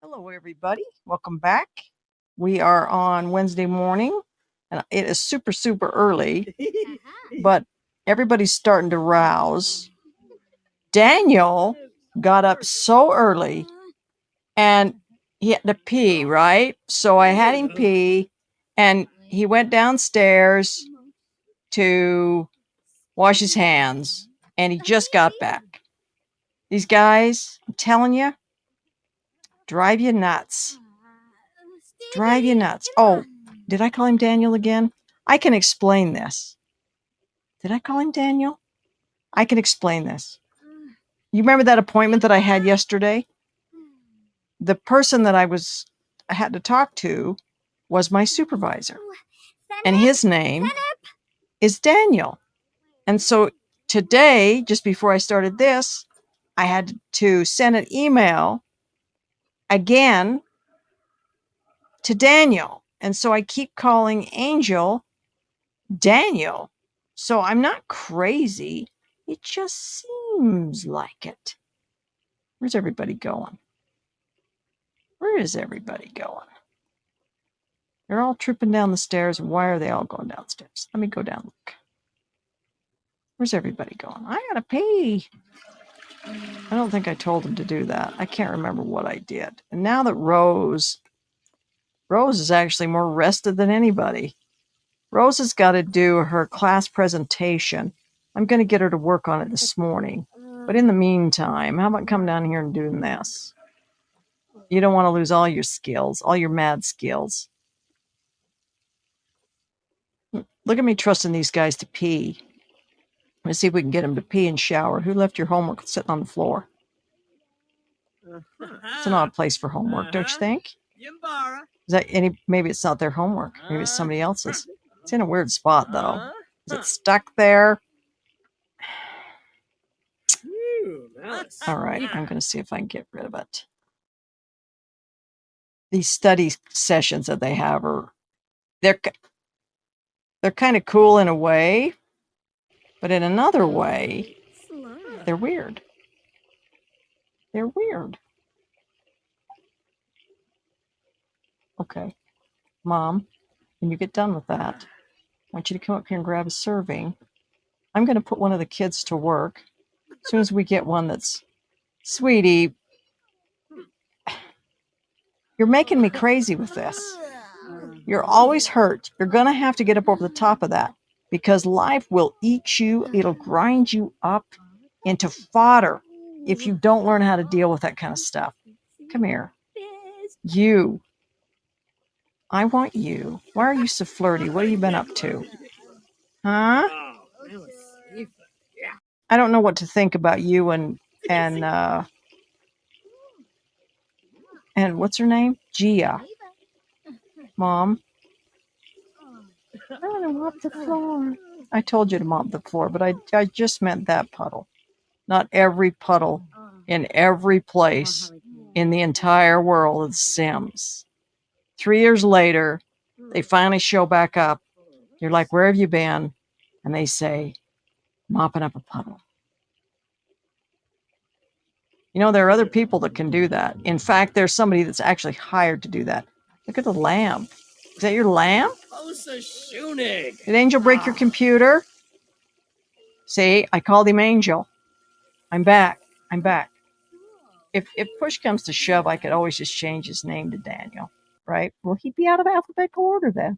Hello, everybody. Welcome back. We are on Wednesday morning, and it is super, super early, but everybody's starting to rouse. Daniel got up so early, and he had to pee, right? So I had him pee, and he went downstairs to wash his hands, and he just got back. These guys, I'm telling you, drive you nuts. Drive you nuts. Oh, did I call him Daniel again? I can explain this. Did I call him Daniel? I can explain this. You remember that appointment that I had yesterday? The person that I had to talk to was my supervisor. And his name is Daniel. And so today, just before I started this, I had to send an email again to Daniel. And so I keep calling Angel Daniel. So I'm not crazy. It just seems like it. Where's everybody going? Where is everybody going? They're all trooping down the stairs. Why are they all going downstairs? Let me go down. Look. Where's everybody going? I gotta pee. I don't think I told them to do that. I can't remember what I did. And now that Rose is actually more rested than anybody. Rose has got to do her class presentation. I'm going to get her to work on it this morning. But in the meantime, how about come down here and doing this? You don't want to lose all your skills, all your mad skills. Look at me trusting these guys to pee. Let's see if we can get them to pee and shower. Who left your homework sitting on the floor? It's an odd place for homework, don't you think? Is that maybe it's not their homework. Maybe it's somebody else's. It's in a weird spot, though. Is it stuck there? All right, I'm going to see if I can get rid of it. These study sessions that they have they're kind of cool in a way, but in another way, they're weird. They're weird. Okay, Mom, when you get done with that, I want you to come up here and grab a serving. I'm going to put one of the kids to work. As soon as we get one that's, sweetie, you're making me crazy with this. You're always hurt. You're going to have to get up over the top of that because life will eat you. It'll grind you up into fodder if you don't learn how to deal with that kind of stuff. Come here. You. I want you. Why are you so flirty? What have you been up to? Huh? I don't know what to think about you and what's her name? Gia. Mom. I want to mop the floor. I told you to mop the floor, but I just meant that puddle. Not every puddle in every place in the entire world of Sims. 3 years later, they finally show back up. You're like, where have you been? And they say, mopping up a puddle. You know, there are other people that can do that. In fact, there's somebody that's actually hired to do that. Look at the lamp. Is that your lamp? Did Angel break your computer? See, I called him Angel. I'm back. If push comes to shove, I could always just change his name to Daniel, right? Well, he'd be out of alphabetical order then.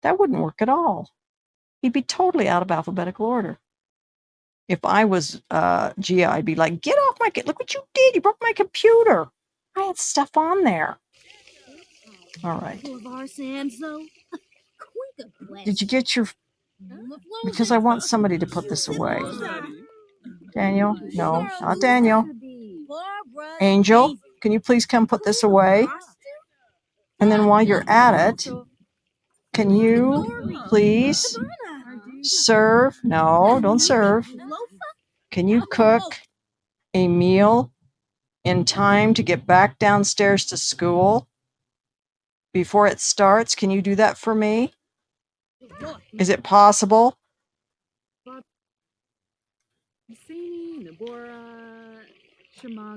That wouldn't work at all. He'd be totally out of alphabetical order. If I was Gia, I'd be like, get off my, look what you did. You broke my computer. I had stuff on there. All right. Did you get your, because I want somebody to put this away. Daniel? No, not Daniel. Angel, can you please come put this away? And then while you're at it, can you please serve? No, don't serve. Can you cook a meal in time to get back downstairs to school before it starts? Can you do that for me? Is it possible?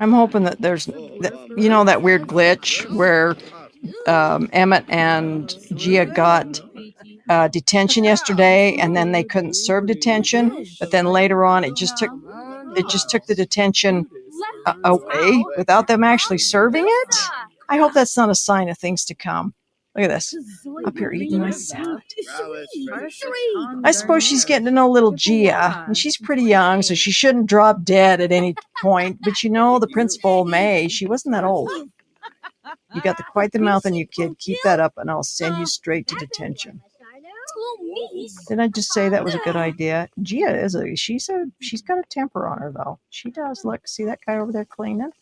I'm hoping that there's, you know, that weird glitch where Emmett and Gia got detention yesterday, and then they couldn't serve detention, but then later on it just took the detention away without them actually serving it. I hope that's not a sign of things to come. Look at this. Up here eating my salad. I suppose she's getting to know little Gia, and she's pretty young, so she shouldn't drop dead at any point. But you know, the principal, May, she wasn't that old. You got quite the mouth on you, kid. Keep that up, and I'll send you straight to detention. Didn't I just say that was a good idea? Gia she's got a temper on her, though. She does. Look, see that guy over there cleaning?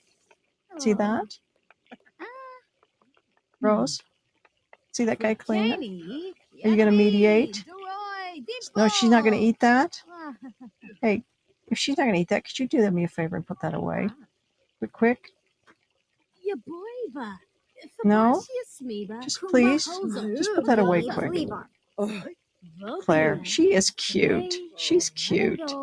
See that? Rose? See that guy cleaning? Are you going to mediate? No, she's not going to eat that? Hey, if she's not going to eat that, could you do me a favor and put that away? Quick? No? Just please? Just put that away quick. Claire, she is cute. She's cute.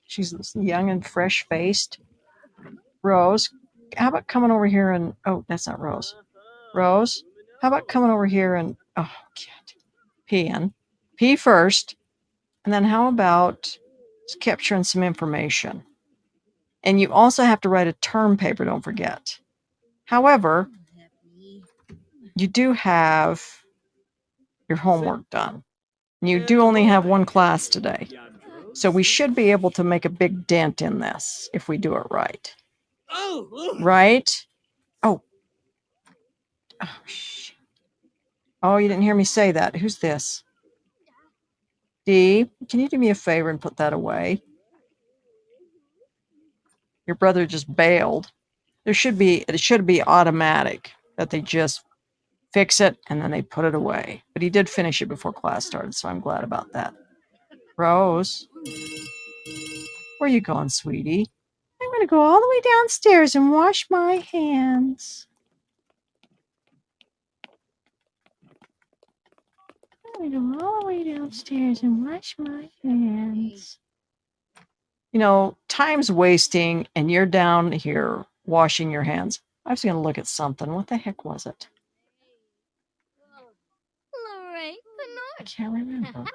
She's young and fresh-faced. Rose, how about coming over here and... Oh, that's not Rose. Rose, how about coming over here and... Oh, kid. Pee first. And then how about capturing some information? And you also have to write a term paper, don't forget. However, you do have your homework done. You do only have one class today. So we should be able to make a big dent in this if we do it right. Right? Oh. Oh, shit. Oh, you didn't hear me say that. Who's this? Dee, can you do me a favor and put that away? Your brother just bailed. It should be automatic that they just fix it and then they put it away. But he did finish it before class started, so I'm glad about that. Rose, where are you going, sweetie? I'm going to go all the way downstairs and wash my hands. I'm going to go all the way downstairs and wash my hands. You know, time's wasting and you're down here washing your hands. I was going to look at something. What the heck was it? I can't remember.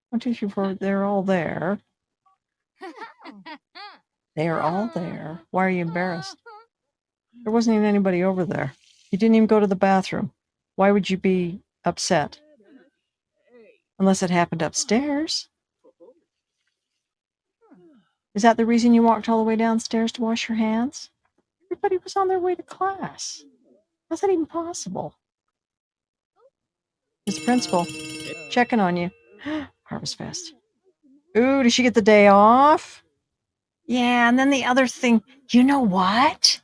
1, 2, 3, 4. They're all there. They are all there. Why are you embarrassed? There wasn't even anybody over there. You didn't even go to the bathroom. Why would you be upset? Unless it happened upstairs. Is that the reason you walked all the way downstairs to wash your hands? Everybody was on their way to class. How's that even possible? It's the principal checking on you. Harvest Fest. Ooh, did she get the day off? Yeah, and then the other thing, you know what?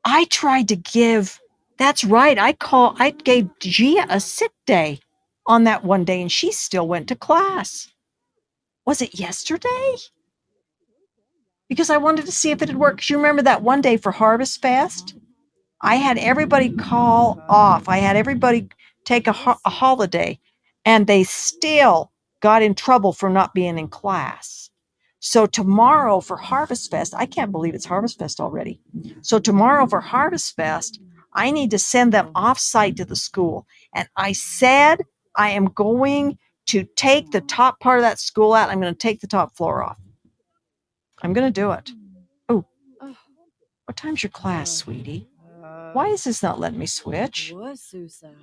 I tried to give, that's right, I gave Gia a sick day on that one day, and she still went to class. Was it yesterday? Because I wanted to see if it had worked. You remember that one day for Harvest Fest? I had everybody call off. I had everybody take a holiday, and they still got in trouble for not being in class. So tomorrow for Harvest Fest, I can't believe it's Harvest Fest already. So tomorrow for Harvest Fest, I need to send them off-site to the school. And I said I am going to take the top part of that school out. I'm going to take the top floor off. I'm going to do it. Oh, what time's your class, sweetie? Why is this not letting me switch?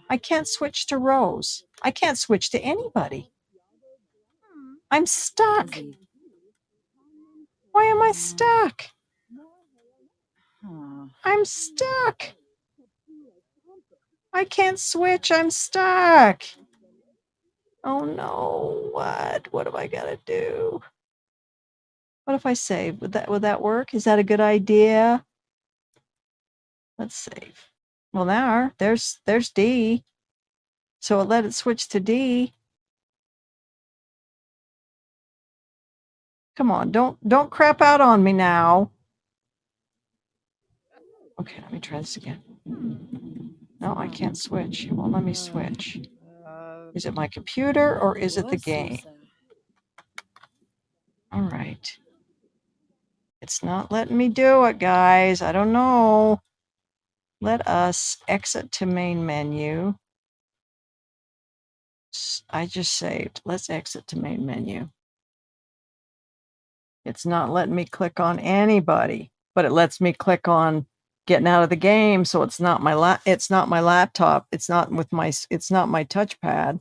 I can't switch to Rose. I can't switch to anybody. I'm stuck. Why am I stuck? I'm stuck. I can't switch. I'm stuck. Oh no. What have I got to do? What if I save? Would that work? Is that a good idea? Let's save. Well, now there's D. So it let it switch to D. Come on, don't crap out on me now. Okay, let me try this again. No, I can't switch. It won't let me switch. Is it my computer or is it the game? All right. It's not letting me do it, guys. I don't know. Let us exit to main menu. I just saved. Let's exit to main menu. It's not letting me click on anybody, but it lets me click on getting out of the game. So it's not my laptop. It's not with my touchpad.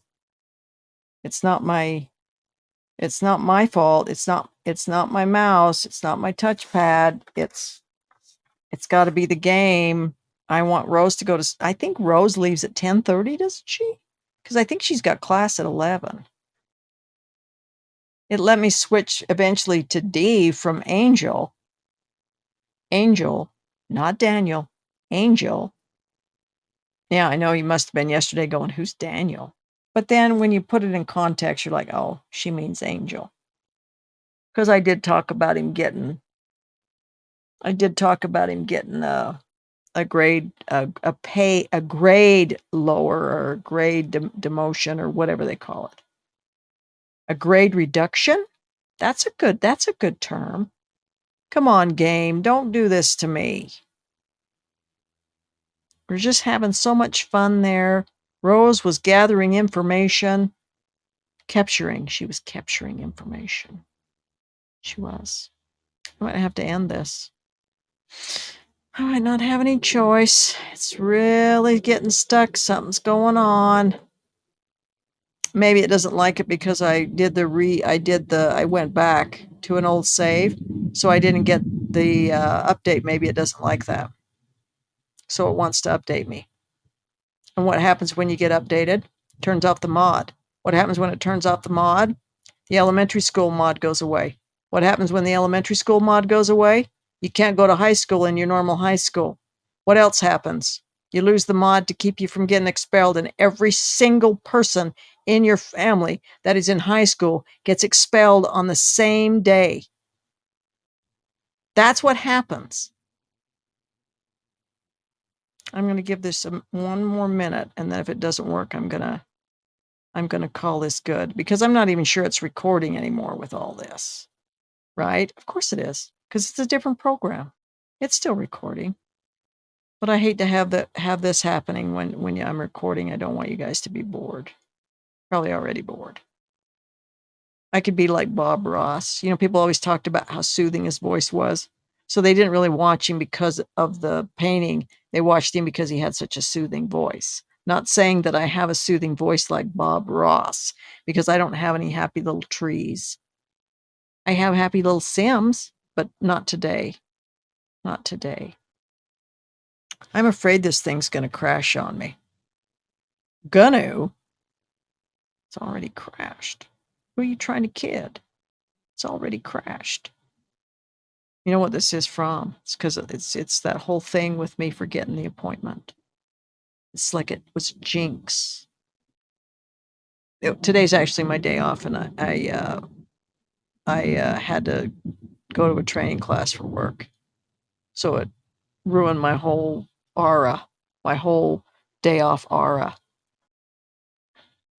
It's not my fault. It's not my mouse. It's not my touchpad. It's got to be the game. I want Rose to go to, I think Rose leaves at 10:30, doesn't she? Because I think she's got class at 11. It let me switch eventually to D from Angel. Angel, not Daniel. Angel. Yeah, I know you must have been yesterday going, who's Daniel? But then when you put it in context, you're like, oh, she means Angel. Because I did talk about him getting a grade, a grade lower, or a grade demotion, or whatever they call it. A grade reduction? That's a good term. Come on, game. Don't do this to me. We're just having so much fun there. Rose was gathering information. She was capturing information. She was. I might have to end this. I might not have any choice. It's really getting stuck. Something's going on. Maybe it doesn't like it because I went back to an old save, so I didn't get the update. Maybe it doesn't like that. So it wants to update me. And what happens when you get updated? Turns off the mod. What happens when it turns off the mod? The elementary school mod goes away. What happens when the elementary school mod goes away? You can't go to high school in your normal high school. What else happens? You lose the mod to keep you from getting expelled, and every single person in your family that is in high school gets expelled on the same day. That's what happens. I'm going to give this one more minute, and then if it doesn't work, I'm going to call this good, because I'm not even sure it's recording anymore with all this. Right? Of course it is, because it's a different program. It's still recording. But I hate to have this happening when I'm recording. I don't want you guys to be bored. Probably already bored. I could be like Bob Ross. You know, people always talked about how soothing his voice was. So they didn't really watch him because of the painting. They watched him because he had such a soothing voice. Not saying that I have a soothing voice like Bob Ross, because I don't have any happy little trees. I have happy little Sims, but not today. Not today. I'm afraid this thing's going to crash on me. Gonna? It's already crashed. Who are you trying to kid? It's already crashed. You know what this is from? It's because it's that whole thing with me forgetting the appointment. It's like it was jinx. Today's actually my day off, and I had to go to a training class for work. So it ruined my whole aura, my whole day off aura.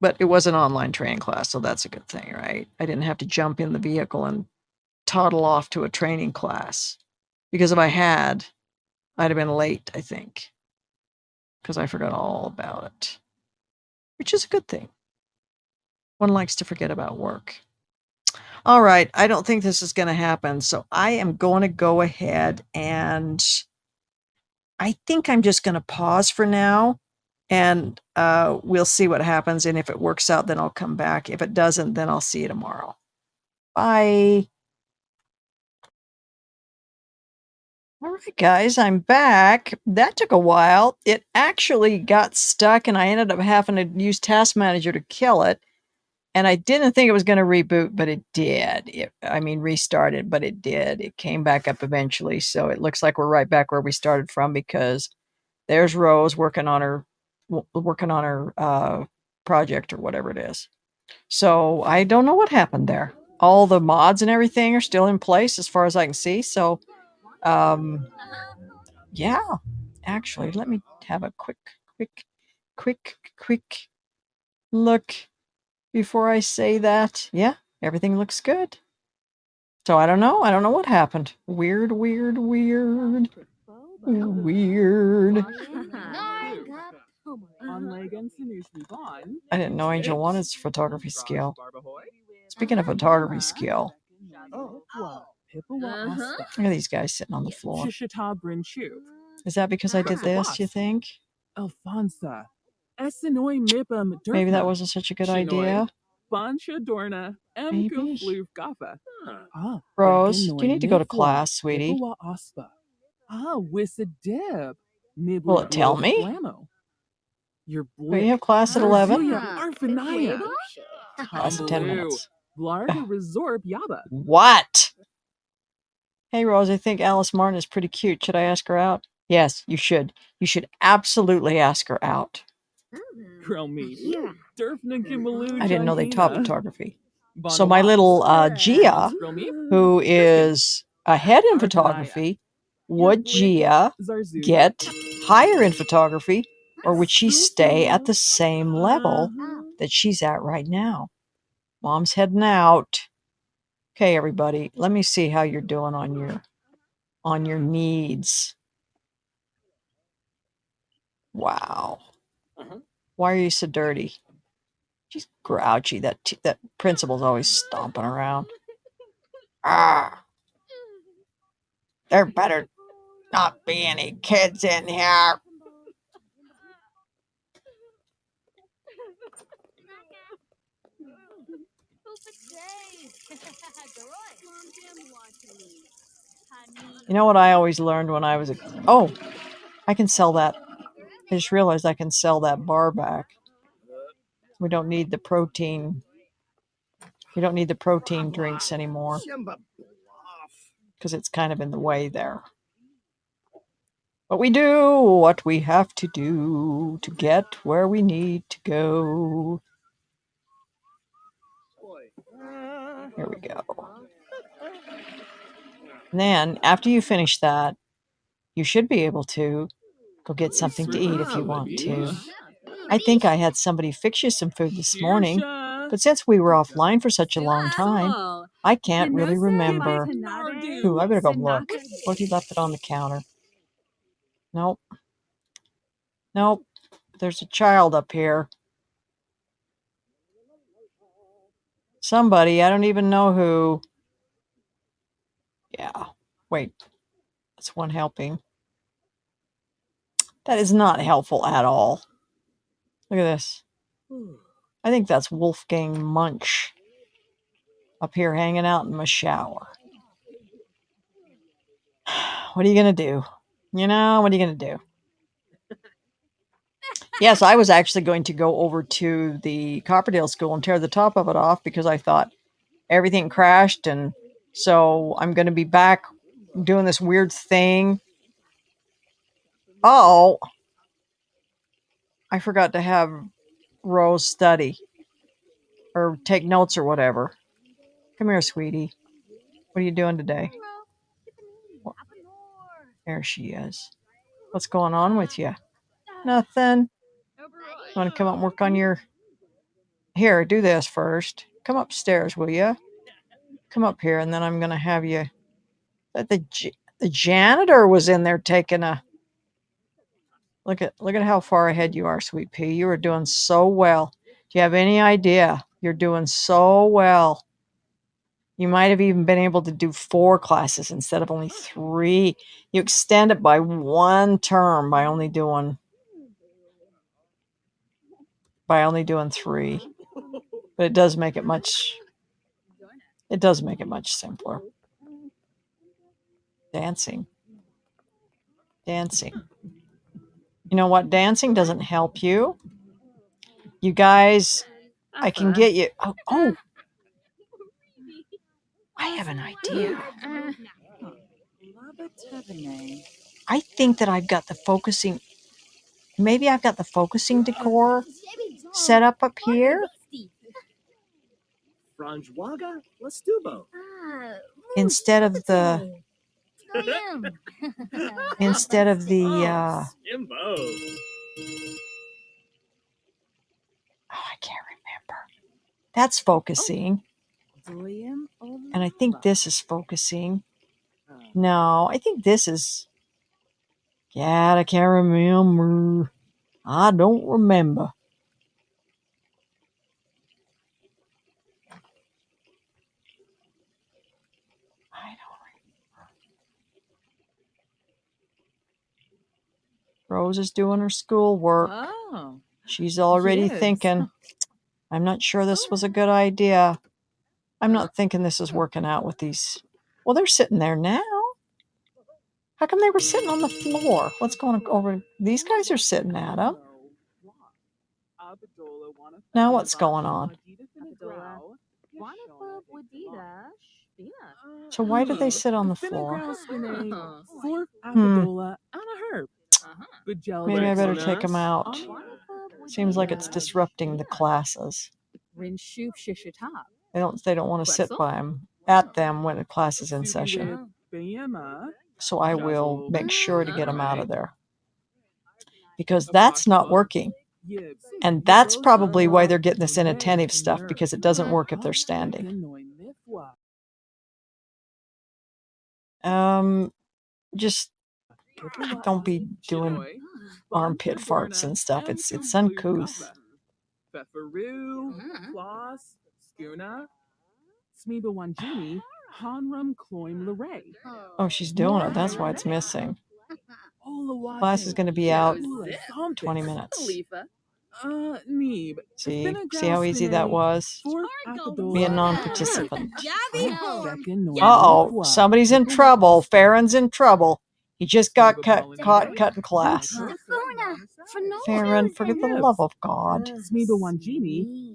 But it was an online training class, so that's a good thing, right? I didn't have to jump in the vehicle and toddle off to a training class. Because if I had, I'd have been late, I think. Because I forgot all about it. Which is a good thing. One likes to forget about work. All right, I don't think this is going to happen. So I am going to go ahead, and I think I'm just going to pause for now. And we'll see what happens. And if it works out, then I'll come back. If it doesn't, then I'll see you tomorrow. Bye. All right, guys, I'm back. That took a while. It actually got stuck, and I ended up having to use Task Manager to kill it. And I didn't think it was going to reboot, but it did. Restarted, but it did. It came back up eventually. So it looks like we're right back where we started from, because there's Rose working on her project, or whatever it is. So I don't know what happened there. All the mods and everything are still in place as far as I can see. So, yeah, actually, let me have a quick look before I say that. Yeah, everything looks good. So I don't know. I don't know what happened. Weird, weird, weird. Weird. I didn't know Angel wanted photography skill. Speaking of photography skill, look at these guys sitting on the floor. Is that because I did this, you think? Maybe that wasn't such a good idea. Maybe. Rose, do you need to go to class, sweetie? Will it tell me? Will you have class at 11? Class at 10 minutes. What? Hey, Rose, I think Alice Martin is pretty cute. Should I ask her out? Yes, you should. You should absolutely ask her out. I didn't know they taught photography. So my little Gia, who is ahead in photography, would Gia get higher in photography, or would she stay at the same level that she's at right now? Mom's heading out. Okay, everybody, let me see how you're doing on your needs. Wow. Why are you so dirty? She's grouchy. That principal's always stomping around. Ah, there better not be any kids in here. You know what I always learned when I was oh, I can sell that. I just realized I can sell that bar back. We don't need the protein. We don't need the protein drinks anymore because it's kind of in the way there. But we do what we have to do to get where we need to go. Here we go. And then, after you finish that, you should be able to go get something to eat if you want to. I think I had somebody fix you some food this morning, but since we were offline for such a long time, I can't really remember. Ooh, I better go look. What if you left it on the counter? Nope. Nope. There's a child up here. Somebody, I don't even know who. Yeah. Wait. That's one helping. That is not helpful at all. Look at this. I think that's Wolfgang Munch up here hanging out in my shower. What are you going to do? You know, what are you going to do? Yes, I was actually going to go over to the Copperdale School and tear the top of it off because I thought everything crashed. And so I'm going to be back doing this weird thing. Oh, I forgot to have Rose study or take notes or whatever. Come here, sweetie. What are you doing today? There she is. What's going on with you? Nothing. Want to come up and work on your... Here, do this first. Come upstairs, will you? Come up here, and then I'm going to have you... The janitor was in there taking a... Look at how far ahead you are, sweet pea. You are doing so well. Do you have any idea? You're doing so well. You might have even been able to do 4 classes instead of only 3. You extend it by 1 term by only doing 3. But it does make it much simpler. Dancing. You know what? Dancing doesn't help you. You guys, I can get you. Oh, I have an idea. I think that I've got the focusing. Maybe I've got the focusing decor set up here. Instead of the I can't remember. That's focusing. And I think this is focusing. No, I think this is... God, I can't remember. I don't remember. I don't remember. Rose is doing her schoolwork. Oh. She's already Yes. thinking, I'm not sure this was a good idea. I'm not thinking this is working out with these. Well, they're sitting there now. How come they were sitting on the floor? What's going on over? These guys are sitting at them. Now what's going on? So why did they sit on the floor? Maybe I better take them out. Seems like it's disrupting the classes. They don't want to sit by them at them when a class is in session. So I will make sure to get them out of there. Because that's not working. And that's probably why they're getting this inattentive stuff, because it doesn't work if they're standing. Just don't be doing armpit farts and stuff. It's uncouth. Oh, she's doing it. That's why it's missing. Class is going to be out 20 minutes. See how easy that was? Be a non-participant. Uh-oh, somebody's in trouble. Farron's in trouble. He just got caught cutting class. Farron, for the love of God.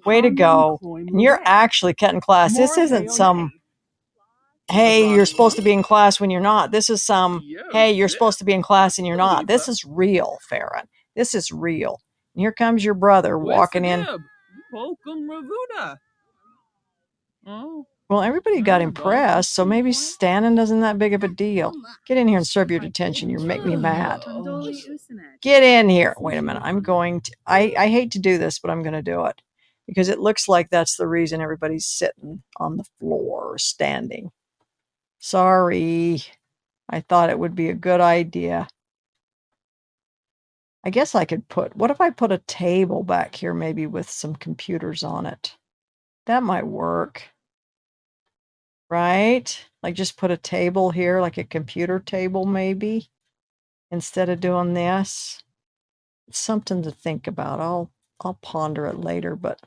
Way to go. And you're actually cutting class. This isn't some, hey, you're supposed to be in class when you're not. This is some, hey, you're supposed to be in class and you're not. This is real, Farron. This is real. And here comes your brother walking in. Well, everybody got impressed, so maybe standing isn't that big of a deal. Get in here and serve your detention. You make me mad. Get in here. Wait a minute. I'm going to... I hate to do this, but I'm going to do it. Because it looks like that's the reason everybody's sitting on the floor or standing. Sorry. I thought it would be a good idea. I guess I could put... What if I put a table back here maybe with some computers on it? That might work. Right? Like just put a table here, like a computer table maybe, instead of doing this. It's something to think about. I'll ponder it later, but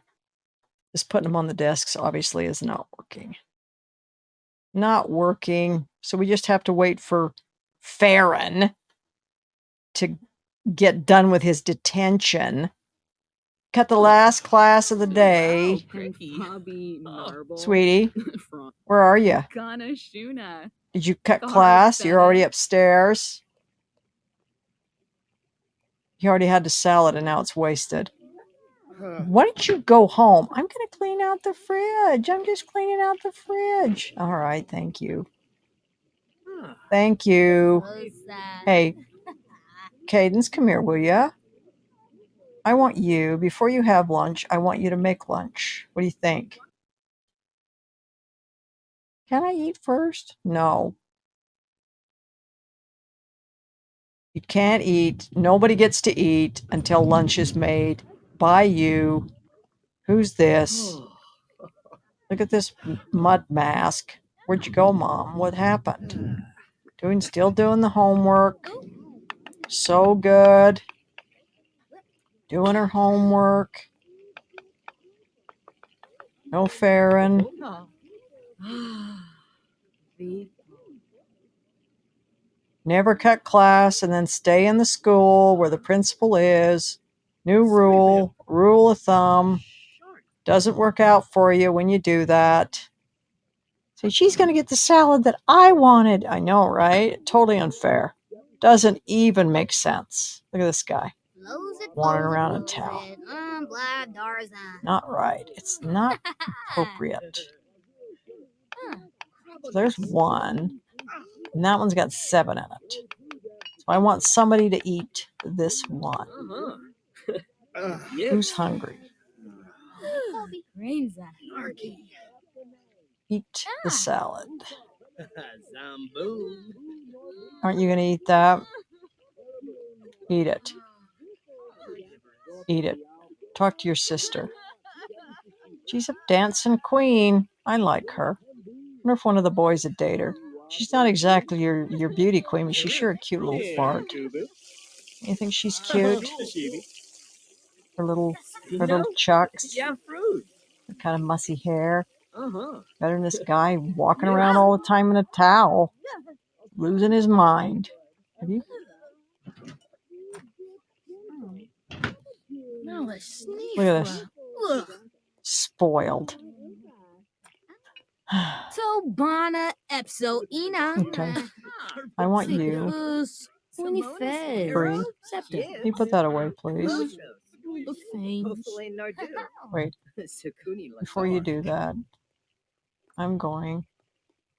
just putting them on the desks obviously is not working. Not working. So we just have to wait for Farron to get done with his detention. Cut the last class of the day. Sweetie, where are you? Did you cut class? You're already upstairs. You already had the salad and now it's wasted. Why don't you go home? I'm going to clean out the fridge. I'm just cleaning out the fridge. All right, thank you. Thank you. Hey, Cadence, come here, will ya? I want you, before you have lunch, I want you to make lunch. What do you think? Can I eat first? No. You can't eat. Nobody gets to eat until lunch is made by you. Who's this? Look at this mud mask. Where'd you go, Mom? What happened? Still doing the homework. So good. Doing her homework. No Farron. Never cut class and then stay in the school where the principal is. New rule. Rule of thumb. Doesn't work out for you when you do that. See, she's going to get the salad that I wanted. I know, right? Totally unfair. Doesn't even make sense. Look at this guy. Wandering around in town. Not right. It's not appropriate. So there's one. And that one's got 7 in it. So I want somebody to eat this one. Who's hungry? Eat the salad. Aren't you going to eat that? Eat it. Eat it. Talk to your sister. She's a dancing queen. I like her. I wonder if one of the boys would date her. She's not exactly your beauty queen, but she's sure a cute little fart. You think she's cute? Her little chucks. Her kind of mussy hair. Better than this guy walking around all the time in a towel. Losing his mind. Have you? Look at this. Spoiled. Okay. I want you. Bree, can you put that away, please? Wait. Before you do that, I'm going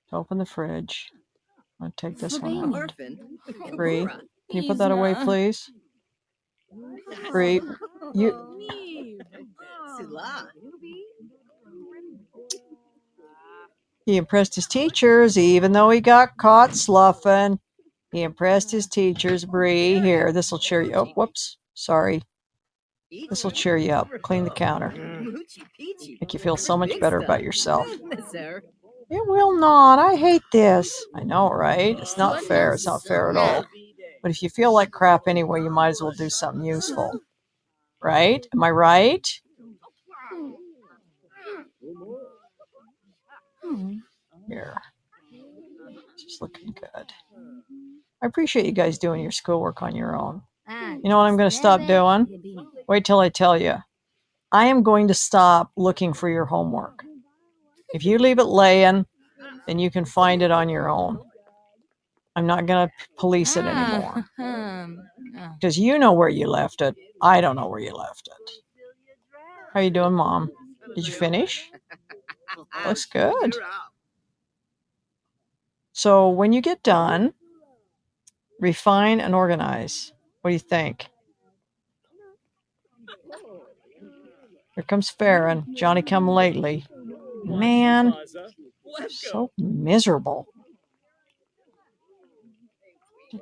to open the fridge. I'm going to take this one out. Bree, can you put that away, please? Bree, you... He impressed his teachers, even though he got caught sloughing. He impressed his teachers. Bree, here, this will cheer you. Oh, whoops. Sorry. This will cheer you up. Clean the counter. Make you feel so much better about yourself. It will not. I hate this. I know, right? It's not fair. It's not fair at all. But if you feel like crap anyway, you might as well do something useful. Right? Am I right? Here. Just looking good. I appreciate you guys doing your schoolwork on your own. You know what I'm going to stop doing? Wait till I tell you. I am going to stop looking for your homework. If you leave it laying, then you can find it on your own. I'm not going to police it anymore. Because you know where you left it. I don't know where you left it. How you doing, Mom? Did you finish? Looks good. So when you get done, refine and organize. What do you think? Here comes Farron. Johnny come lately. Man, so miserable.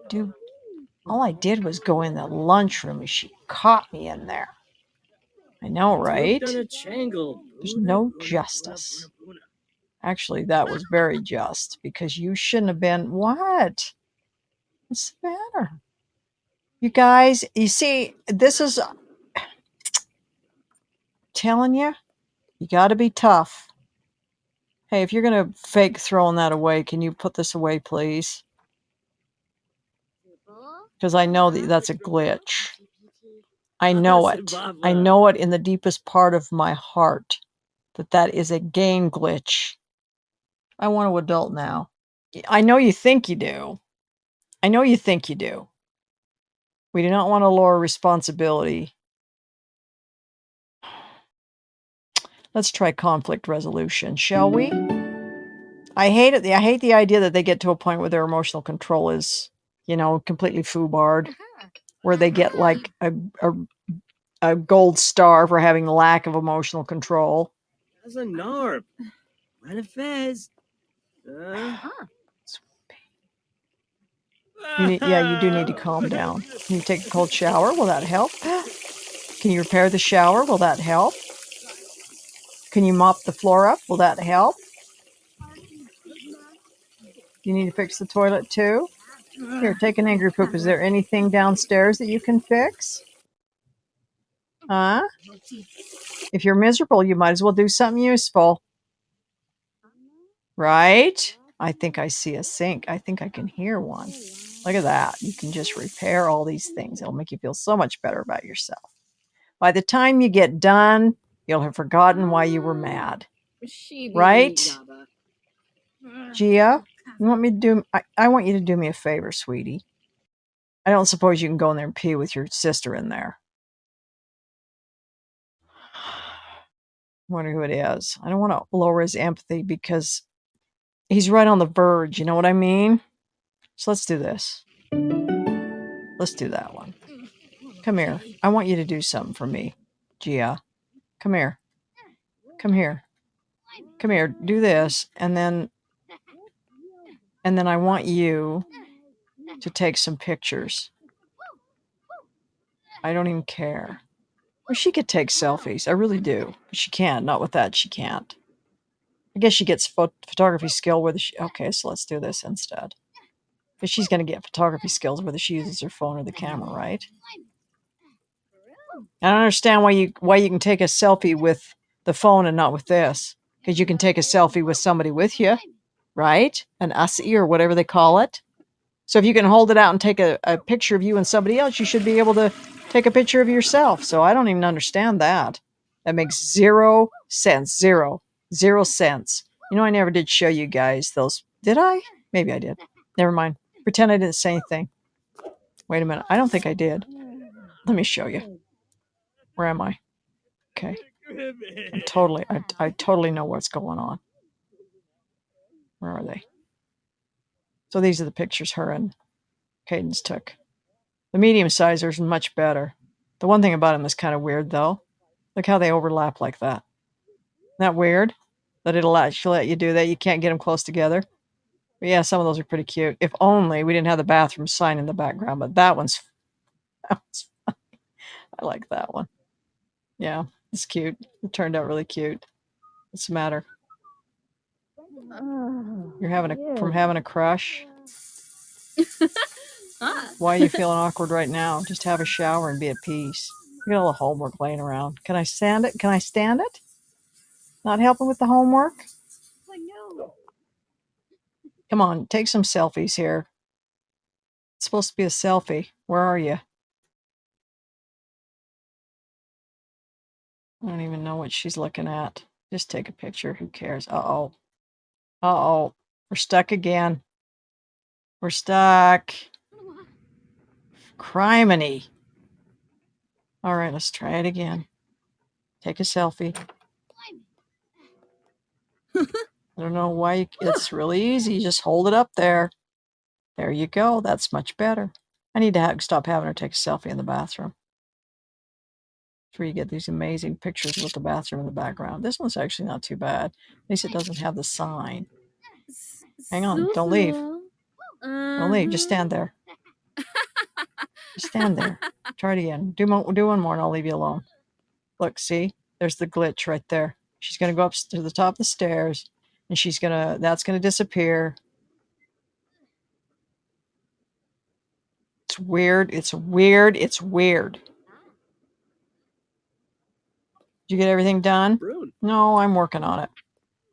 Dude, all I did was go in the lunchroom and she caught me in there. I know, right? There's no justice. Actually, that was very just because you shouldn't have been. What? What's the matter? You guys, you see, this is telling you, you got to be tough. Hey, if you're going to fake throwing that away, can you put this away, please? Because I know that that's a glitch. I know it. I know it in the deepest part of my heart that that is a game glitch. I want to adult now. I know you think you do. I know you think you do. We do not want to lower responsibility. Let's try conflict resolution, shall we? I hate it. I hate the idea that they get to a point where their emotional control is, completely foobarred, where they get like a gold star for having lack of emotional control. That's a narp. Manifest. You do need to calm down. Can you take a cold shower? Will that help? Can you repair the shower? Will that help? Can you mop the floor up? Will that help? You need to fix the toilet too? Here, take an angry poop. Is there anything downstairs that you can fix? Huh? If you're miserable, you might as well do something useful. Right? I think I see a sink. I think I can hear one. Look at that. You can just repair all these things. It'll make you feel so much better about yourself. By the time you get done, you'll have forgotten why you were mad. Right? Gia, you want me to do... I want you to do me a favor, sweetie. I don't suppose you can go in there and pee with your sister in there. I wonder who it is. I don't want to lower his empathy because he's right on the verge. You know what I mean? So let's do this. Let's do that one. Come here. I want you to do something for me, Gia. Come here. Come here. Come here, do this, and then I want you to take some pictures. I don't even care. Well, she could take selfies. I really do. But she can't. Not with that. She can't. I guess she gets photography skill whether she... Okay, so let's do this instead. Because she's going to get photography skills whether she uses her phone or the camera, right? I don't understand why you can take a selfie with the phone and not with this. Because you can take a selfie with somebody with you, right? An USI or whatever they call it. So if you can hold it out and take a picture of you and somebody else, you should be able to take a picture of yourself. So I don't even understand that. That makes 0 sense. Zero sense. You know, I never did show you guys those. Did I? Maybe I did. Never mind. Pretend I didn't say anything. Wait a minute. I don't think I did. Let me show you. Where am I? Okay. I totally know what's going on. Where are they? So these are the pictures her and Cadence took. The medium sizers are much better. The one thing about them is kind of weird, though. Look how they overlap like that. Isn't that weird? That it'll actually let you do that. You can't get them close together. But yeah, some of those are pretty cute. If only we didn't have the bathroom sign in the background. But that one's funny. I like that one. Yeah, it's cute. It turned out really cute. What's the matter? You're from having a crush? Why are you feeling awkward right now? Just have a shower and be at peace. You got all the homework laying around. Can I stand it? Can I stand it? Not helping with the homework? Come on, take some selfies here. It's supposed to be a selfie. Where are you? I don't even know what she's looking at. Just take a picture. Who cares? Uh-oh. Uh-oh. We're stuck again. We're stuck. Criminy. All right, let's try it again. Take a selfie. I don't know why. It's really easy. Just hold it up there. There you go. That's much better. I need to stop having her take a selfie in the bathroom. That's where you get these amazing pictures with the bathroom in the background. This one's actually not too bad. At least it doesn't have the sign. Hang on. Don't leave. Don't leave. Just stand there. Just stand there. Try it again. Do one more and I'll leave you alone. Look, see? There's the glitch right there. She's going to go up to the top of the stairs and that's going to disappear. It's weird. It's weird. It's weird. Did you get everything done? No, I'm working on it.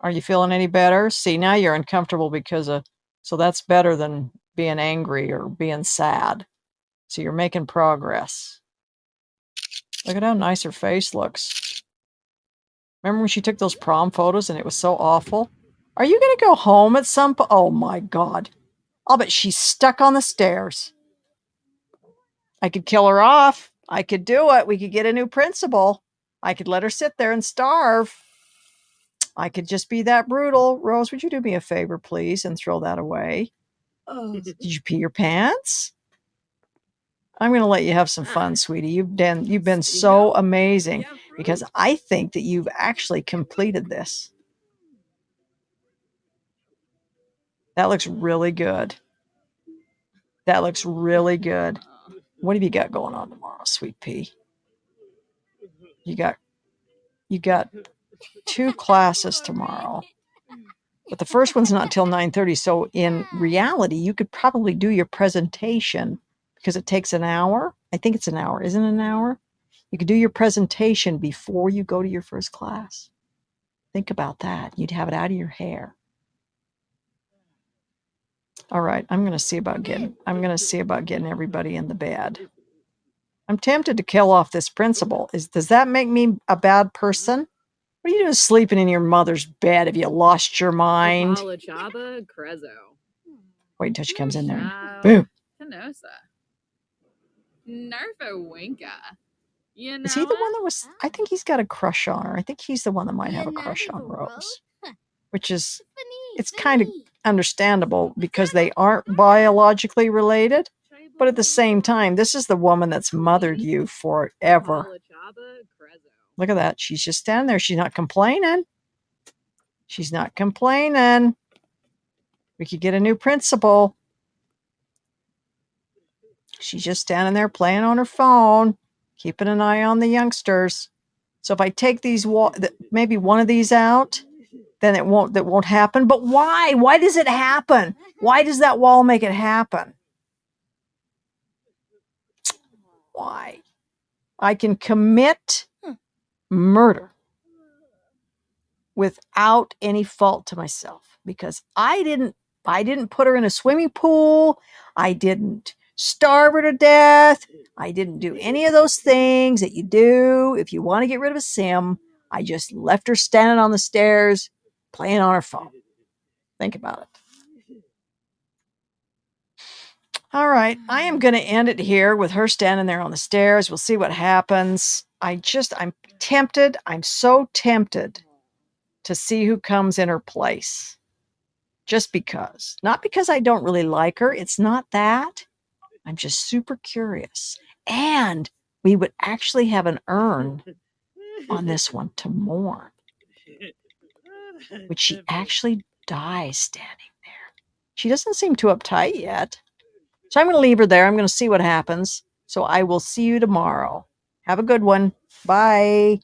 Are you feeling any better? See, now you're uncomfortable because so that's better than being angry or being sad. So you're making progress. Look at how nice her face looks. Remember when she took those prom photos and it was so awful? Are you going to go home at some point? Oh my God. I'll bet she's stuck on the stairs. I could kill her off. I could do it. We could get a new principal. I could let her sit there and starve. I could just be that brutal. Rose, would you do me a favor, please, and throw that away? Did you pee your pants? I'm going to let you have some fun, sweetie. You've been so amazing because I think that you've actually completed this. That looks really good. That looks really good. What have you got going on tomorrow, sweet pea? You got 2 classes tomorrow. But the first one's not until 9:30. So in reality, you could probably do your presentation because it takes an hour. I think it's an hour. Isn't it an hour? You could do your presentation before you go to your first class. Think about that. You'd have it out of your hair. All right. I'm going to see about getting everybody in the bed. I'm tempted to kill off this principal. Does that make me a bad person? What are you doing sleeping in your mother's bed? Have you lost your mind? Wait until she comes in there. Boom. Is he the one that was... I think he's got a crush on her. I think he's the one that might have a crush on Rose. Which is... It's kind of understandable because they aren't biologically related. But at the same time, this is the woman that's mothered you forever. Look at that. She's just standing there. She's not complaining. She's not complaining. We could get a new principal. She's just standing there playing on her phone, keeping an eye on the youngsters. So if I take these maybe one of these out, then that won't happen. But why? Why does it happen? Why does that wall make it happen? Why? I can commit murder without any fault to myself because I didn't put her in a swimming pool. I didn't starve her to death. I didn't do any of those things that you do if you want to get rid of a sim. I just left her standing on the stairs playing on her phone. Think about it. All right, I am going to end it here with her standing there on the stairs. We'll see what happens. I'm tempted. I'm so tempted to see who comes in her place. Just because. Not because I don't really like her. It's not that. I'm just super curious. And we would actually have an urn on this one to mourn. Would she actually die standing there? She doesn't seem too uptight yet. So I'm going to leave her there. I'm going to see what happens. So I will see you tomorrow. Have a good one. Bye.